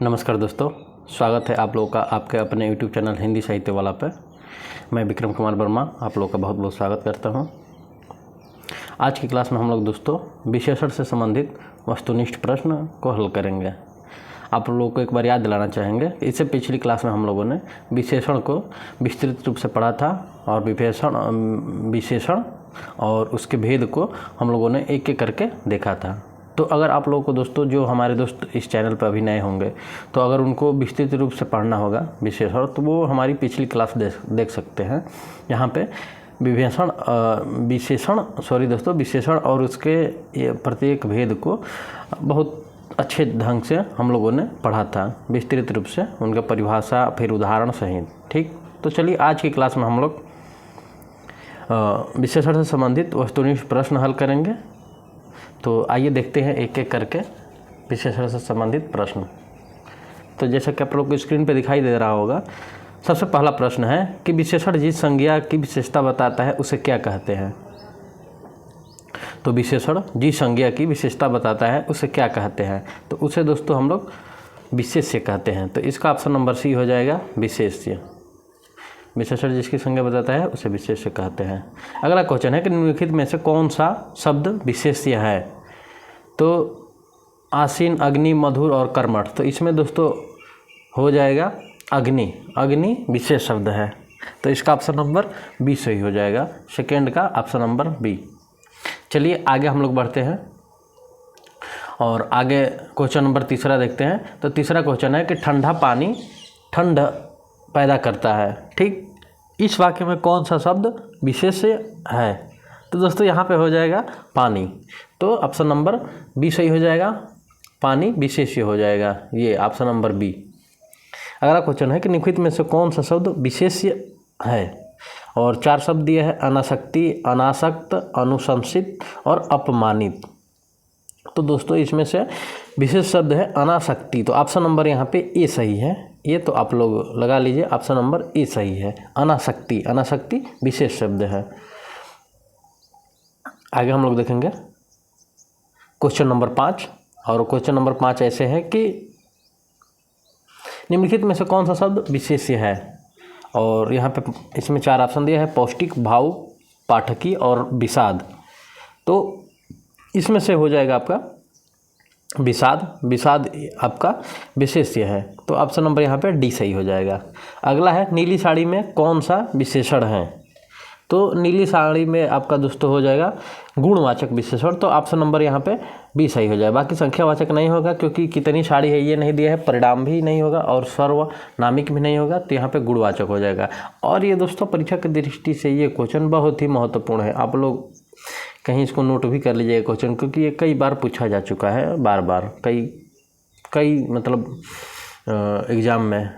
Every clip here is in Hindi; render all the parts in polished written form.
नमस्कार दोस्तों, स्वागत है आप लोगों का आपके अपने YouTube चैनल हिंदी साहित्य वाला पे। मैं विक्रम कुमार वर्मा आप लोगों का बहुत बहुत स्वागत करता हूं। आज की क्लास में हम लोग दोस्तों विशेषण से संबंधित वस्तुनिष्ठ प्रश्न को हल करेंगे। आप लोगों को एक बार याद दिलाना चाहेंगे, इससे पिछली क्लास में हम लोगों ने विशेषण को विस्तृत रूप से पढ़ा था और विशेषण और उसके भेद को हम लोगों ने एक एक करके देखा था। तो अगर आप लोगों को दोस्तों, जो हमारे दोस्त इस चैनल पर अभी नए होंगे, तो अगर उनको विस्तृत रूप से पढ़ना होगा विशेषण, तो वो हमारी पिछली क्लास देख सकते हैं। यहाँ पे विशेषण और उसके प्रत्येक भेद को बहुत अच्छे ढंग से हम लोगों ने पढ़ा था, विस्तृत रूप से उनका परिभाषा फिर उदाहरण सहित। ठीक, तो चलिए आज की क्लास में हम लोग विशेषण से संबंधित वस्तुनिष्ठ प्रश्न हल करेंगे। तो आइए देखते हैं एक एक करके विशेषण से संबंधित प्रश्न। तो जैसा कि आप लोग को स्क्रीन पे दिखाई दे रहा होगा, सबसे पहला प्रश्न है कि विशेषण जिस संज्ञा की विशेषता बताता है उसे क्या कहते हैं। तो विशेषण जिस संज्ञा की विशेषता बताता है उसे क्या कहते हैं, तो उसे दोस्तों हम लोग विशेष्य कहते हैं। तो इसका ऑप्शन नंबर सी हो जाएगा, विशेष्य। विशेषण जिसकी संज्ञा बताता है उसे विशेष्य कहते हैं। अगला क्वेश्चन है कि निम्नलिखित में से कौन सा शब्द विशेष्य है। तो आसीन, अग्नि, मधुर और कर्मठ। तो इसमें दोस्तों हो जाएगा अग्नि। अग्नि विशेष शब्द है, तो इसका ऑप्शन नंबर बी सही हो जाएगा। सेकेंड का ऑप्शन नंबर बी। चलिए आगे हम लोग बढ़ते हैं और आगे क्वेश्चन नंबर तीसरा देखते हैं। तो तीसरा क्वेश्चन है कि ठंडा पानी ठंड पैदा करता है। ठीक, इस वाक्य में कौन सा शब्द विशेष्य है। तो दोस्तों यहाँ पे हो जाएगा पानी, तो ऑप्शन नंबर बी सही हो जाएगा। पानी विशेष्य हो जाएगा, ये ऑप्शन नंबर बी। अगला क्वेश्चन है कि निम्नलिखित में से कौन सा शब्द विशेष्य है, और चार शब्द दिए हैं, अनासक्ति, अनासक्त, अनुशंसित और अपमानित। तो दोस्तों इसमें से विशेष शब्द है अनासक्ति, तो ऑप्शन नंबर यहाँ पे ए सही है। ये तो आप लोग लगा लीजिए, ऑप्शन नंबर ए सही है। अनासक्ति, अनासक्ति विशेष शब्द है। आगे हम लोग देखेंगे क्वेश्चन नंबर 5, और क्वेश्चन नंबर 5 ऐसे है कि निम्नलिखित में से कौन सा शब्द विशेष्य है। और यहाँ पे इसमें चार ऑप्शन दिया है, पौष्टिक, भाव, पाठकी और विषाद। तो इसमें से हो जाएगा आपका विषाद। विषाद आपका विशेष्य है, तो ऑप्शन नंबर यहाँ पे डी सही हो जाएगा। अगला है नीली साड़ी में कौन सा विशेषण है। तो नीली साड़ी में आपका दोस्तों हो जाएगा गुणवाचक विशेषण, तो ऑप्शन नंबर यहाँ पे बी सही हो जाएगा। बाकी संख्यावाचक नहीं होगा, क्योंकि कितनी साड़ी है ये नहीं दिया है, परिणाम भी नहीं होगा और सर्वनामिक भी नहीं होगा, तो यहाँ पे गुणवाचक हो जाएगा। और ये दोस्तों परीक्षा की दृष्टि से ये क्वेश्चन बहुत ही महत्वपूर्ण है। आप लोग कहीं इसको नोट भी कर लीजिएगा क्वेश्चन, क्योंकि ये कई बार पूछा जा चुका है, बार बार कई मतलब एग्ज़ाम में।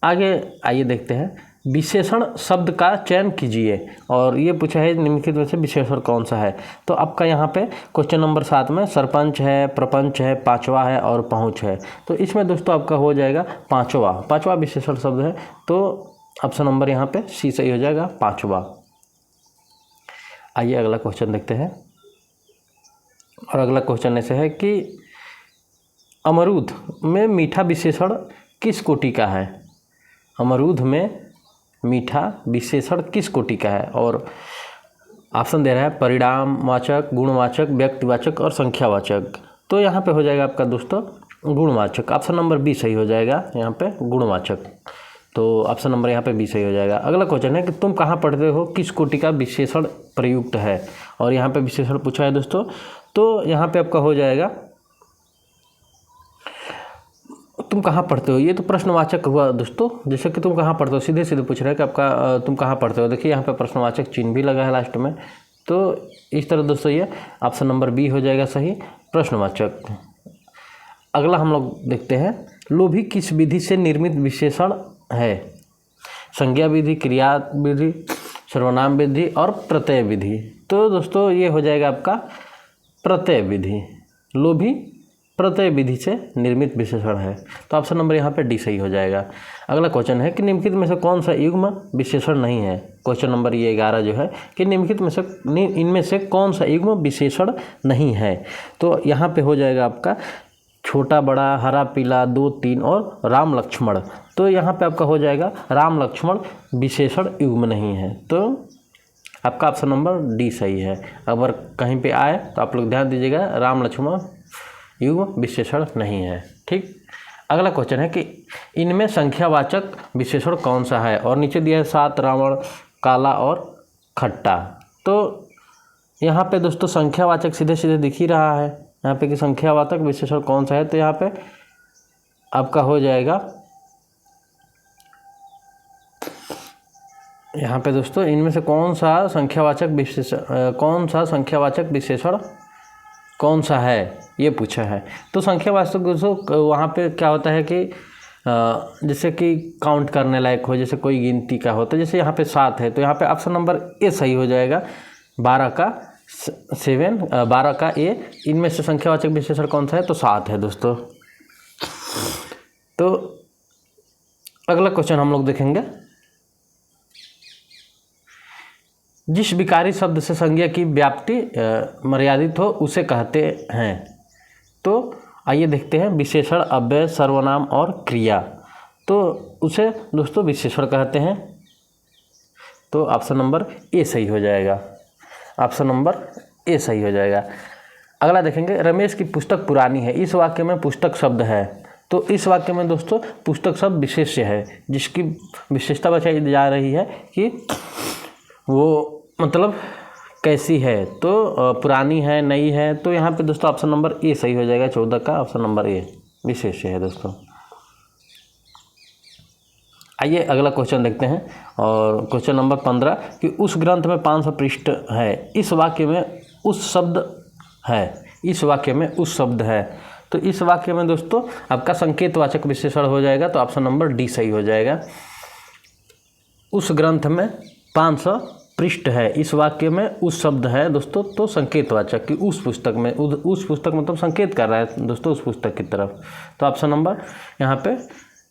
आगे आइए देखते हैं, विशेषण शब्द का चयन कीजिए, और ये पूछा है निम्नलिखित में से विशेषण कौन सा है। तो आपका यहाँ पे क्वेश्चन नंबर 7 में सरपंच है, प्रपंच है, पांचवा है और पहुँच है। तो इसमें दोस्तों आपका हो जाएगा पांचवा विशेषण शब्द है, तो ऑप्शन नंबर यहाँ पे सी सही हो जाएगा, पांचवा। आइए अगला क्वेश्चन देखते हैं, और अगला क्वेश्चन ऐसे है कि अमरूद में मीठा विशेषण किस कोटि का है। अमरूद में मीठा विशेषण किस कोटि का है, और ऑप्शन दे रहा है परिणामवाचक, गुणवाचक, व्यक्तिवाचक और संख्यावाचक। तो यहाँ पे हो जाएगा आपका दोस्तों गुणवाचक। ऑप्शन नंबर बी सही हो जाएगा यहाँ पे, गुणवाचक। तो ऑप्शन नंबर यहाँ पे बी सही हो जाएगा। अगला क्वेश्चन है कि तुम कहाँ पढ़ते हो, किस कोटि का विशेषण प्रयुक्त है। और यहाँ पे विशेषण पूछा है दोस्तों, तो यहाँ पे आपका हो जाएगा तुम कहाँ पढ़ते हो। ये तो प्रश्नवाचक हुआ दोस्तों, जैसे कि तुम कहाँ पढ़ते हो, सीधे सीधे पूछ रहा है कि आपका तुम कहाँ पढ़ते हो। देखिए यहाँ पे प्रश्नवाचक चिन्ह भी लगा है लास्ट में, तो इस तरह दोस्तों ये ऑप्शन नंबर बी हो जाएगा सही, प्रश्नवाचक। अगला हम लोग देखते हैं, लोभी किस विधि से निर्मित विशेषण है। संज्ञा विधि, क्रिया विधि, सर्वनाम विधि और प्रत्यय विधि। तो दोस्तों ये हो जाएगा आपका प्रत्यय विधि। लोभी प्रत्यय विधि से निर्मित विशेषण है, तो ऑप्शन नंबर यहाँ पे डी सही हो जाएगा। अगला क्वेश्चन है कि निम्नलिखित में से कौन सा युग्म विशेषण नहीं है। क्वेश्चन नंबर ये 11 जो है कि निम्नलिखित में से इनमें से कौन सा युग्म विशेषण नहीं है। तो यहाँ पे हो जाएगा आपका छोटा बड़ा, हरा पीला, 2 3 और राम लक्ष्मण। तो यहाँ पे आपका हो जाएगा राम लक्ष्मण विशेषण युग्म नहीं है, तो आपका ऑप्शन नंबर डी सही है। अगर कहीं पे आए तो आप लोग ध्यान दीजिएगा, राम लक्ष्मण युग्म विशेषण नहीं है। ठीक, अगला क्वेश्चन है कि इनमें संख्यावाचक विशेषण कौन सा है, और नीचे दिया है 7 रावण, काला और खट्टा। तो यहाँ पे दोस्तों संख्यावाचक सीधे सीधे दिख ही रहा है यहाँ पे कि संख्यावाचक विशेषण कौन सा है, तो यहाँ पे आपका हो जाएगा, यहाँ पे दोस्तों इनमें से कौन सा संख्यावाचक विशेषण कौन सा है ये पूछा है। तो संख्यावाचक दोस्तों वहाँ पे क्या होता है कि जैसे कि काउंट करने लायक हो, जैसे कोई गिनती का हो, तो जैसे यहाँ पे 7 है तो यहाँ पे ऑप्शन नंबर ए सही हो जाएगा। 12 का ए, इनमें से संख्यावाचक विशेषण कौन सा है, तो 7 है दोस्तों। तो अगला क्वेश्चन हम लोग देखेंगे, जिस विकारी शब्द से संज्ञा की व्याप्ति मर्यादित हो उसे कहते हैं। तो आइए देखते हैं, विशेषण, अव्यय, सर्वनाम और क्रिया, तो उसे दोस्तों विशेषण कहते हैं। तो ऑप्शन नंबर ए सही हो जाएगा, ऑप्शन नंबर ए सही हो जाएगा। अगला देखेंगे, रमेश की पुस्तक पुरानी है, इस वाक्य में पुस्तक शब्द है। तो इस वाक्य में दोस्तों पुस्तक शब्द विशेष्य है, जिसकी विशेषता बताई जा रही है कि वो मतलब कैसी है, तो पुरानी है, नई है। तो यहाँ पे दोस्तों ऑप्शन नंबर ए सही हो जाएगा, 14 का ऑप्शन नंबर ए विशेष्य है दोस्तों। आइए अगला क्वेश्चन देखते हैं, और क्वेश्चन नंबर 15 कि उस ग्रंथ में 500 पृष्ठ है, इस वाक्य में उस शब्द है, इस वाक्य में उस शब्द है। तो इस वाक्य में दोस्तों आपका संकेतवाचक विशेषण हो जाएगा, तो ऑप्शन नंबर डी सही हो जाएगा। उस ग्रंथ में 500 पृष्ठ है, इस वाक्य में उस शब्द है दोस्तों, तो संकेतवाचक कि उस पुस्तक में, उस पुस्तक मतलब संकेत कर रहा है दोस्तों उस पुस्तक की तरफ। तो ऑप्शन नंबर यहाँ पे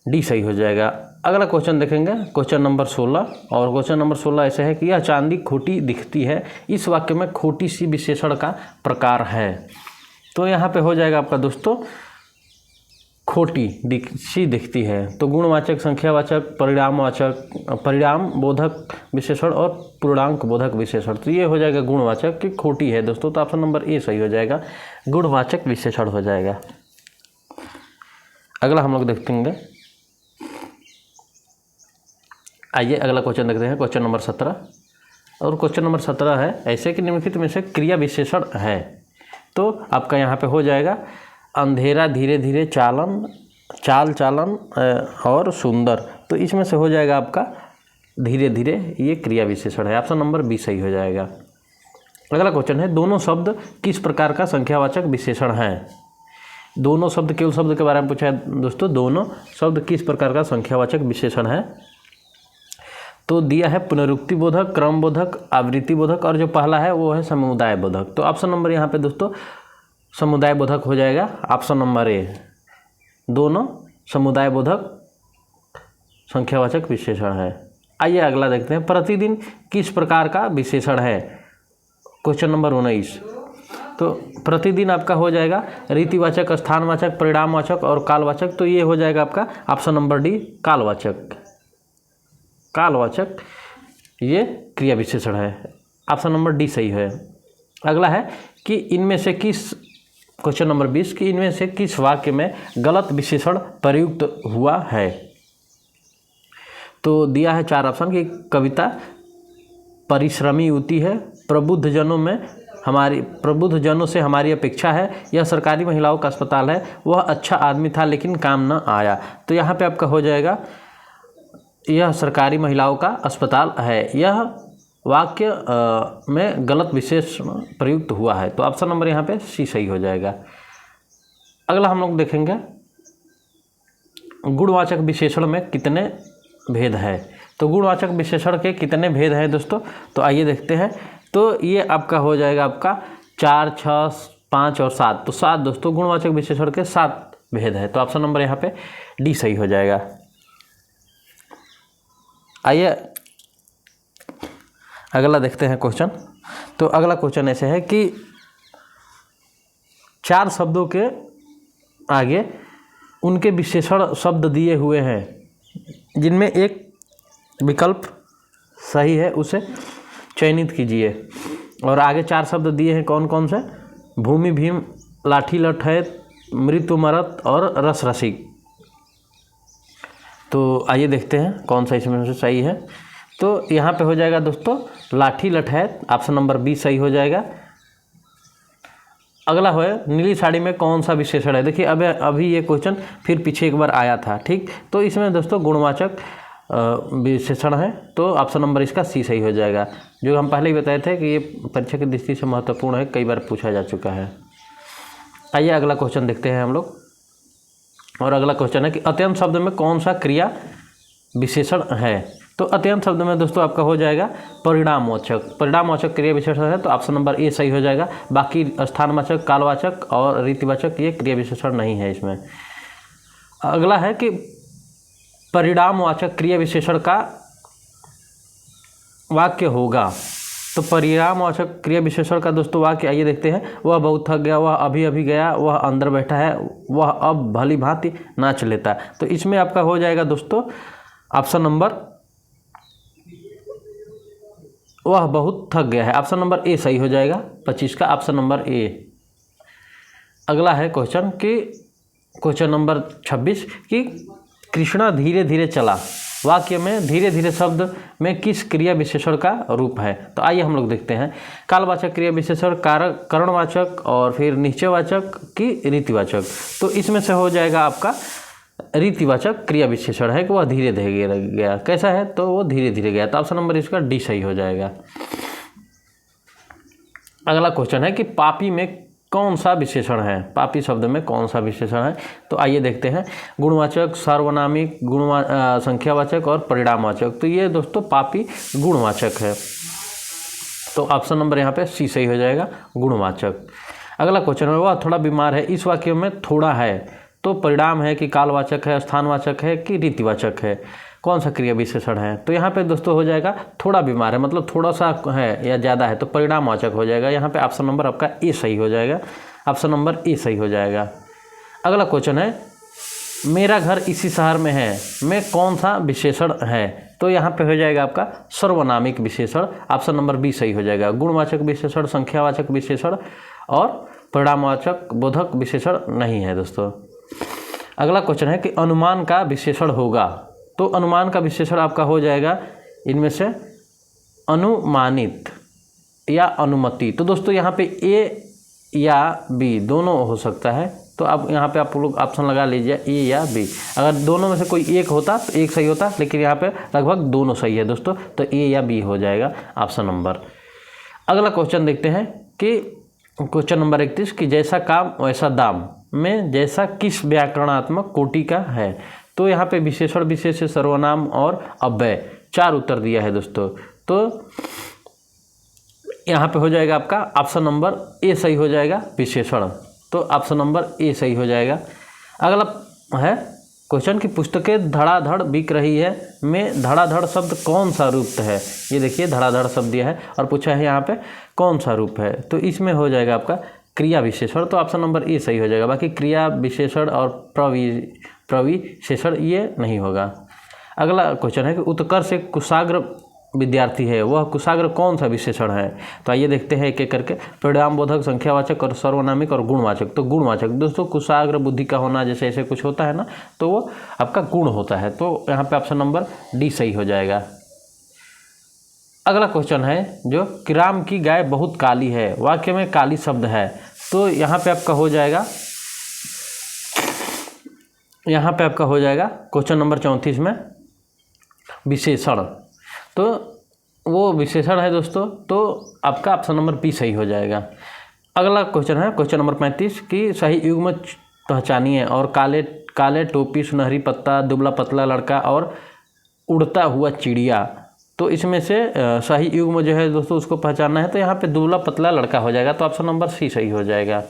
डी सही हो जाएगा। अगला क्वेश्चन देखेंगे, क्वेश्चन नंबर 16, और क्वेश्चन नंबर 16 ऐसे है कि यह चांदी खोटी दिखती है, इस वाक्य में खोटी सी विशेषण का प्रकार है। तो यहाँ पे हो जाएगा आपका दोस्तों खोटी सी दिखती है, तो गुणवाचक, संख्यावाचक, परिणामवाचक, परिणाम बोधक विशेषण और पूर्णांक बोधक विशेषण। तो ये हो जाएगा गुणवाचक कि खोटी है दोस्तों, तो ऑप्शन नंबर ए सही हो जाएगा, गुणवाचक विशेषण हो जाएगा। अगला हम लोग देखेंगे, आइए अगला क्वेश्चन देखते हैं, क्वेश्चन नंबर 17, और क्वेश्चन नंबर 17 है ऐसे कि निम्नलिखित में से क्रिया विशेषण है। तो आपका यहाँ पे हो जाएगा अंधेरा, धीरे धीरे, चाल चालन और सुंदर। तो इसमें से हो जाएगा आपका धीरे धीरे, ये क्रिया विशेषण है, ऑप्शन नंबर बी सही हो जाएगा। अगला क्वेश्चन है, दोनों शब्द किस प्रकार का संख्यावाचक विशेषण है। दोनों शब्द, केवल शब्द के बारे में पूछा है दोस्तों, दोनों शब्द किस प्रकार का संख्यावाचक विशेषण है। तो दिया है पुनरुक्ति बोधक, क्रम बोधक, आवृत्ति बोधक, और जो पहला है वो है समुदाय बोधक। तो ऑप्शन नंबर यहाँ पे दोस्तों समुदाय बोधक हो जाएगा, ऑप्शन नंबर ए, दोनों समुदाय बोधक संख्यावाचक विशेषण है। आइए अगला देखते हैं, प्रतिदिन किस प्रकार का विशेषण है, क्वेश्चन नंबर 19। तो प्रतिदिन आपका हो जाएगा रीतिवाचक, स्थानवाचक, परिणामवाचक और कालवाचक। तो ये हो जाएगा आपका ऑप्शन नंबर डी, कालवाचक, कालवाचक ये क्रिया विशेषण है, ऑप्शन नंबर डी सही है। अगला है कि इनमें से किस, क्वेश्चन नंबर 20, कि इनमें से किस वाक्य में गलत विशेषण प्रयुक्त हुआ है। तो दिया है 4 ऑप्शन कि कविता परिश्रमी युवती है, प्रबुद्ध जनों से हमारी अपेक्षा है, यह सरकारी महिलाओं का अस्पताल है, वह अच्छा आदमी था लेकिन काम न आया। तो यहाँ पे आपका हो जाएगा यह सरकारी महिलाओं का अस्पताल है, यह वाक्य में गलत विशेषण प्रयुक्त हुआ है। तो ऑप्शन नंबर यहाँ पे सी सही हो जाएगा। अगला हम लोग देखेंगे, गुणवाचक विशेषण में कितने भेद है। तो गुणवाचक विशेषण के कितने भेद हैं दोस्तों, तो आइए देखते हैं। तो ये आपका हो जाएगा आपका 4, 6, 5 और 7। तो 7 दोस्तों गुणवाचक विशेषण के 7 भेद है, तो ऑप्शन नंबर यहाँ पे डी सही हो जाएगा। आइए अगला देखते हैं क्वेश्चन। तो अगला क्वेश्चन ऐसे है कि 4 शब्दों के आगे उनके विशेषण शब्द दिए हुए हैं जिनमें एक विकल्प सही है उसे चयनित कीजिए। और आगे 4 शब्द दिए हैं, कौन कौन से? भूमि भीम, लाठी लठैत, मृत्यु मरत और रस रसिक। तो आइए देखते हैं कौन सा इसमें से सही है। तो यहाँ पे हो जाएगा दोस्तों लाठी लठैत, ऑप्शन नंबर बी सही हो जाएगा। अगला है नीली साड़ी में कौन सा विशेषण है। देखिए अभी ये क्वेश्चन फिर पीछे एक बार आया था, ठीक। तो इसमें दोस्तों गुणवाचक विशेषण है, तो ऑप्शन नंबर इसका सी सही हो जाएगा। जो हम पहले ही बताए थे कि ये परीक्षा की दृष्टि से महत्वपूर्ण है, कई बार पूछा जा चुका है। आइए अगला क्वेश्चन देखते हैं हम लोग। और अगला क्वेश्चन है कि अत्यंत शब्द में कौन सा क्रिया विशेषण है। तो अत्यंत शब्द में दोस्तों आपका हो जाएगा परिणामवाचक। परिणामवाचक क्रिया विशेषण है, तो ऑप्शन नंबर ए सही हो जाएगा। बाकी स्थानवाचक, कालवाचक और रीतिवाचक ये क्रिया विशेषण नहीं है इसमें। अगला है कि परिणामवाचक क्रिया विशेषण का वाक्य होगा। तो परिणामवाचक क्रिया विशेषण का दोस्तों वाक्य आइए देखते हैं। वह बहुत थक गया, वह अभी अभी गया, वह अंदर बैठा है, वह अब भली भांति नाच लेता। तो इसमें आपका हो जाएगा दोस्तों ऑप्शन नंबर, वह बहुत थक गया है, ऑप्शन नंबर ए सही हो जाएगा। 25 का ऑप्शन नंबर ए। अगला है क्वेश्चन कि क्वेश्चन नंबर 26 कि कृष्णा धीरे धीरे चला। वाक्य में धीरे धीरे शब्द में किस क्रिया विशेषण का रूप है। तो आइए हम लोग देखते हैं। कालवाचक क्रिया विशेषण, करणवाचक और फिर निश्चयवाचक की रीतिवाचक। तो इसमें से हो जाएगा आपका रीतिवाचक क्रिया विशेषण है कि वह धीरे धीरे गया। कैसा है? तो वो धीरे धीरे गया। तो ऑप्शन नंबर इसका डी सही हो जाएगा। अगला क्वेश्चन है कि पापी में कौन सा विशेषण है। पापी शब्द में कौन सा विशेषण है। तो आइए देखते हैं। गुणवाचक, सार्वनामिक, संख्यावाचक और परिणामवाचक। तो ये दोस्तों पापी गुणवाचक है, तो ऑप्शन नंबर यहाँ पे सी सही हो जाएगा, गुणवाचक। अगला क्वेश्चन है वह थोड़ा बीमार है। इस वाक्य में थोड़ा है, तो परिणाम है कि कालवाचक है, स्थानवाचक है कि रीतिवाचक है, कौन सा क्रिया विशेषण है। तो यहाँ पे दोस्तों हो जाएगा थोड़ा बीमार है, मतलब थोड़ा सा है या ज़्यादा है, तो परिणामवाचक हो जाएगा। यहाँ पे ऑप्शन नंबर आपका ए सही हो जाएगा, ऑप्शन नंबर ए सही हो जाएगा। अगला क्वेश्चन है मेरा घर इसी शहर में है, में कौन सा विशेषण है। तो यहाँ पे हो जाएगा आपका सर्वनामिक विशेषण, ऑप्शन नंबर बी सही हो जाएगा। गुणवाचक विशेषण, संख्यावाचक विशेषण और परिणामवाचक बोधक विशेषण नहीं है दोस्तों। अगला क्वेश्चन है कि अनुमान का विशेषण होगा। तो अनुमान का विशेषण आपका हो जाएगा इनमें से अनुमानित या अनुमति। तो दोस्तों यहाँ पे ए या बी दोनों हो सकता है, तो अब यहाँ पे आप लोग ऑप्शन लगा लीजिए ए या बी। अगर दोनों में से कोई एक होता तो एक सही होता, लेकिन यहाँ पे लगभग दोनों सही है दोस्तों, तो ए या बी हो जाएगा ऑप्शन नंबर। अगला क्वेश्चन देखते हैं कि क्वेश्चन नंबर 31 कि जैसा काम वैसा दाम में जैसा किस व्याकरणात्मक कोटि का है। तो यहाँ पे विशेषण, विशेष, सर्वनाम और अव्यय 4 उत्तर दिया है दोस्तों। तो यहाँ पे हो जाएगा आपका ऑप्शन नंबर ए सही हो जाएगा, विशेषण। तो ऑप्शन नंबर ए सही हो जाएगा। अगला है क्वेश्चन की पुस्तकें धड़ाधड़ बिक रही है में धड़ाधड़ शब्द कौन सा रूप है। ये देखिए धड़ाधड़ शब्द दिया है और पूछा है यहाँ पे कौन सा रूप है। तो इसमें हो जाएगा आपका क्रिया विशेषण, तो ऑप्शन नंबर ए सही हो जाएगा। बाकी क्रिया विशेषण और प्रविशेषण ये नहीं होगा। अगला क्वेश्चन है कि उत्कर्ष एक कुशाग्र विद्यार्थी है, वह कुशाग्र कौन सा विशेषण है। तो आइए देखते हैं एक एक करके। परिणामबोधक, संख्यावाचक और सर्वनामिक और गुणवाचक। तो गुणवाचक दोस्तों कुशाग्र बुद्धि का होना, जैसे ऐसे कुछ होता है ना, तो वो आपका गुण होता है। तो यहाँ पे ऑप्शन नंबर डी सही हो जाएगा। अगला क्वेश्चन है जो कि राम की गाय बहुत काली है, वाक्य में काली शब्द है। तो यहाँ पे आपका हो जाएगा, यहाँ पे आपका हो जाएगा क्वेश्चन नंबर 34 में विशेषण। तो वो विशेषण है दोस्तों, तो आपका ऑप्शन नंबर बी सही हो जाएगा। अगला क्वेश्चन है क्वेश्चन नंबर 35 की सही युग्म पहचानिए। और काले काले टोपी, सुनहरी पत्ता, दुबला पतला लड़का और उड़ता हुआ चिड़िया। तो इसमें से सही युग्म जो है दोस्तों उसको पहचानना है। तो यहाँ पे दुबला पतला लड़का हो जाएगा, तो ऑप्शन नंबर सी सही हो जाएगा।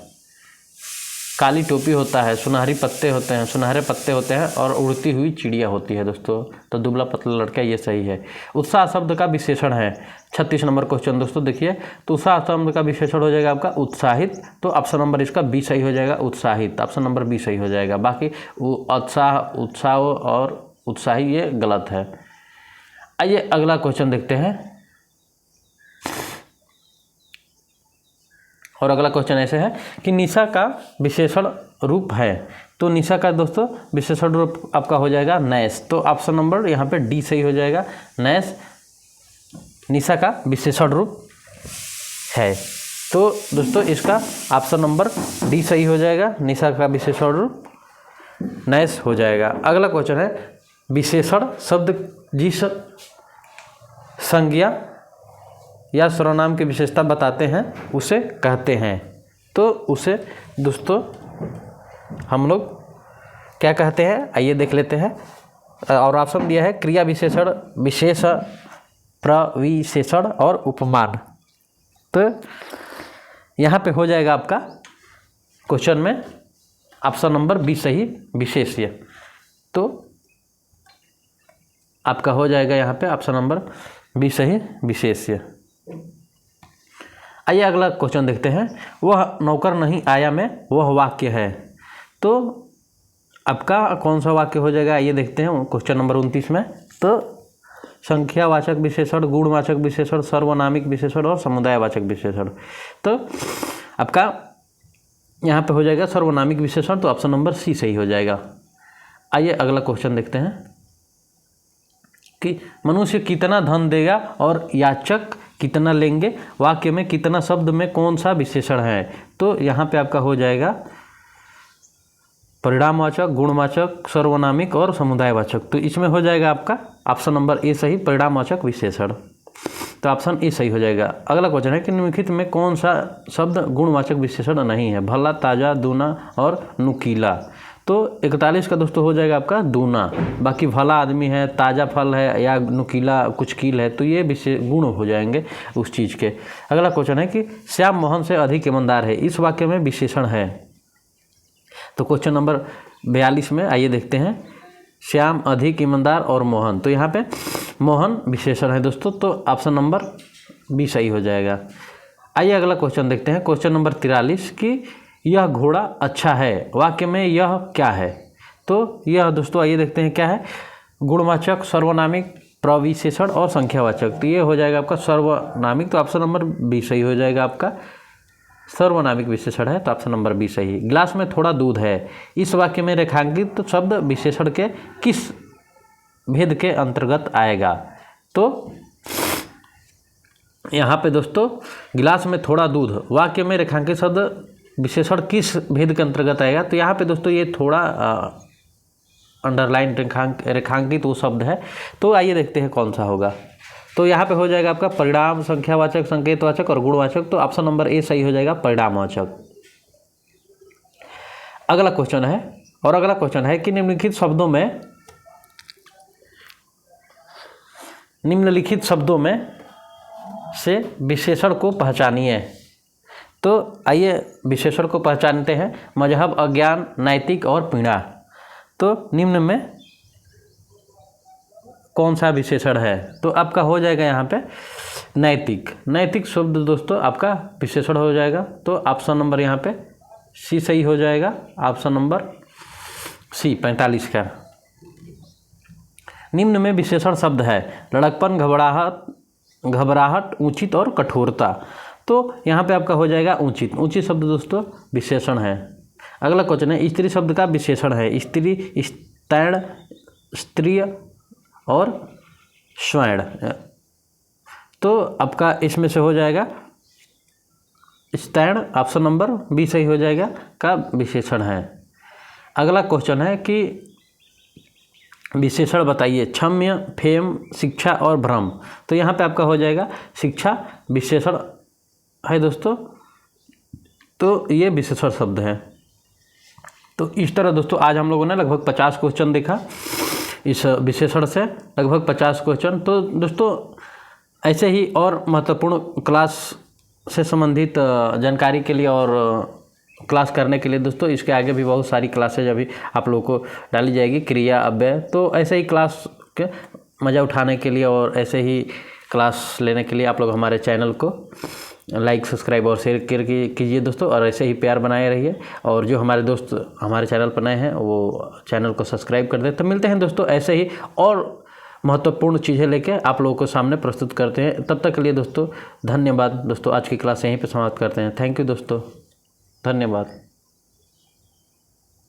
काली टोपी होता है, सुनहरी पत्ते होते हैं, सुनहरे पत्ते होते हैं और उड़ती हुई चिड़िया होती है दोस्तों। तो दुबला पतला लड़का ये सही है। उत्साह शब्द का विशेषण है। 36 नंबर क्वेश्चन दोस्तों देखिए, तो उत्साह शब्द का विशेषण हो जाएगा आपका उत्साहित। तो ऑप्शन नंबर इसका बी सही हो जाएगा, उत्साहित। ऑप्शन नंबर बी सही हो जाएगा। बाकी उत्साह और उत्साही ये गलत है। आइए अगला क्वेश्चन देखते हैं। और अगला क्वेश्चन ऐसे है कि निशा का विशेषण रूप है। तो निशा का दोस्तों विशेषण रूप आपका हो जाएगा नैश। तो ऑप्शन नंबर यहाँ पे डी सही हो जाएगा, नैश निशा का विशेषण रूप है। तो दोस्तों इसका ऑप्शन नंबर डी सही हो जाएगा, निशा का विशेषण रूप नैश हो जाएगा। अगला क्वेश्चन है विशेषण शब्द जिस संज्ञा या सर्वनाम की विशेषता बताते हैं उसे कहते हैं। तो उसे दोस्तों हम लोग क्या कहते हैं, आइए देख लेते हैं। और ऑप्शन दिया है क्रिया विशेषण, विशेष, प्रविशेषण और उपमान। तो यहाँ पे हो जाएगा आपका क्वेश्चन में ऑप्शन नंबर बी सही, विशेष्य। तो आपका हो जाएगा यहाँ पे ऑप्शन नंबर बी सही, विशेष्य। आइए अगला क्वेश्चन देखते हैं। वह नौकर नहीं आया में वह वाक्य है। तो आपका कौन सा वाक्य हो जाएगा, आइए देखते हैं क्वेश्चन नंबर 29 में। तो संख्यावाचक विशेषण, गुणवाचक विशेषण, सर्वनामिक विशेषण और समुदायवाचक विशेषण। तो आपका यहाँ पे हो जाएगा सर्वनामिक विशेषण। तो ऑप्शन नंबर सी सही हो जाएगा। आइए अगला क्वेश्चन देखते हैं कि मनुष्य कितना धन देगा और याचक कितना लेंगे, वाक्य में कितना शब्द में कौन सा विशेषण है। तो यहाँ पे आपका हो जाएगा परिणामवाचक, गुणवाचक, सर्वनामिक और समुदायवाचक। तो इसमें हो जाएगा आपका ऑप्शन नंबर ए सही, परिणामवाचक विशेषण। तो ऑप्शन ए सही हो जाएगा। अगला क्वेश्चन है कि निम्नलिखित में कौन सा शब्द गुणवाचक विशेषण नहीं है। भला, ताज़ा, दूना और नुकीला। तो 41 का दोस्तों हो जाएगा आपका दूना। बाकी भला आदमी है, ताज़ा फल है या नुकीला कुछ कील है, तो ये विशेष गुण हो जाएंगे उस चीज़ के। अगला क्वेश्चन है कि श्याम मोहन से अधिक ईमानदार है, इस वाक्य में विशेषण है। तो क्वेश्चन नंबर 42 में आइए देखते हैं, श्याम अधिक ईमानदार और मोहन। तो यहाँ पे मोहन विशेषण है दोस्तों। तो ऑप्शन नंबर बी सही हो जाएगा। आइए अगला क्वेश्चन देखते हैं। क्वेश्चन नंबर 43 कि यह घोड़ा अच्छा है, वाक्य में यह क्या है। तो यह दोस्तों आइए देखते हैं क्या है, गुणवाचक, सर्वनामिक, प्रविशेषण और संख्यावाचक। तो ये हो जाएगा आपका सर्वनामिक। तो ऑप्शन नंबर बी सही हो जाएगा आपका, सर्वनामिक विशेषण है। तो ऑप्शन नंबर बी सही। गिलास में थोड़ा दूध है, इस वाक्य में रेखांकित तो शब्द विशेषण के किस भेद के अंतर्गत आएगा। तो यहाँ पे दोस्तों गिलास में थोड़ा दूध, वाक्य में रेखांकित शब्द विशेषण किस भेद के अंतर्गत आएगा। तो यहाँ पे दोस्तों ये थोड़ा अंडरलाइन रेखांकित वो शब्द है। तो आइए देखते हैं कौन सा होगा। तो यहाँ पे हो जाएगा आपका परिणाम, संख्यावाचक, संकेतवाचक और गुणवाचक। तो ऑप्शन नंबर ए सही हो जाएगा, परिणामवाचक। अगला क्वेश्चन है, और अगला क्वेश्चन है कि निम्नलिखित शब्दों में से विशेषण को पहचानिए। तो आइए विशेषण को पहचानते हैं। मजहब, अज्ञान, नैतिक और पीड़ा। तो निम्न में कौन सा विशेषण है। तो आपका हो जाएगा यहाँ पे नैतिक। नैतिक शब्द दोस्तों आपका विशेषण हो जाएगा। तो ऑप्शन नंबर यहाँ पे सी सही हो जाएगा, ऑप्शन नंबर सी 45 का। निम्न में विशेषण शब्द है लड़कपन, घबराहट, उचित और कठोरता। तो यहाँ पे आपका हो जाएगा उचित। उचित शब्द दोस्तों विशेषण है। अगला क्वेश्चन है स्त्री शब्द का विशेषण है स्त्री, स्तैण, स्त्रीय और स्वैण। तो आपका इसमें से हो जाएगा स्तैण, ऑप्शन नंबर बी सही हो जाएगा, का विशेषण है। अगला क्वेश्चन है कि विशेषण बताइए क्षम्य, फेम, शिक्षा और भ्रम। तो यहाँ पे आपका हो जाएगा शिक्षा विशेषण है दोस्तों। तो ये विशेषण शब्द है। तो इस तरह दोस्तों आज हम लोगों ने लगभग 50 क्वेश्चन देखा इस विशेषण से, लगभग 50 क्वेश्चन। तो दोस्तों ऐसे ही और महत्वपूर्ण क्लास से संबंधित जानकारी के लिए और क्लास करने के लिए दोस्तों इसके आगे भी बहुत सारी क्लासेज अभी आप लोगों को डाली जाएगी, क्रिया अव्यय। तो ऐसे ही क्लास के मज़ा उठाने के लिए और ऐसे ही क्लास लेने के लिए आप लोग हमारे चैनल को लाइक, सब्सक्राइब और शेयर कीजिए दोस्तों, और ऐसे ही प्यार बनाए रहिए। और जो हमारे दोस्त हमारे चैनल पर नए हैं वो चैनल को सब्सक्राइब कर दें। तो मिलते हैं दोस्तों ऐसे ही और महत्वपूर्ण चीज़ें लेके आप लोगों को सामने प्रस्तुत करते हैं। तब तक के लिए दोस्तों धन्यवाद दोस्तों। आज की क्लास यहीं पे समाप्त करते हैं। थैंक यू दोस्तों, धन्यवाद।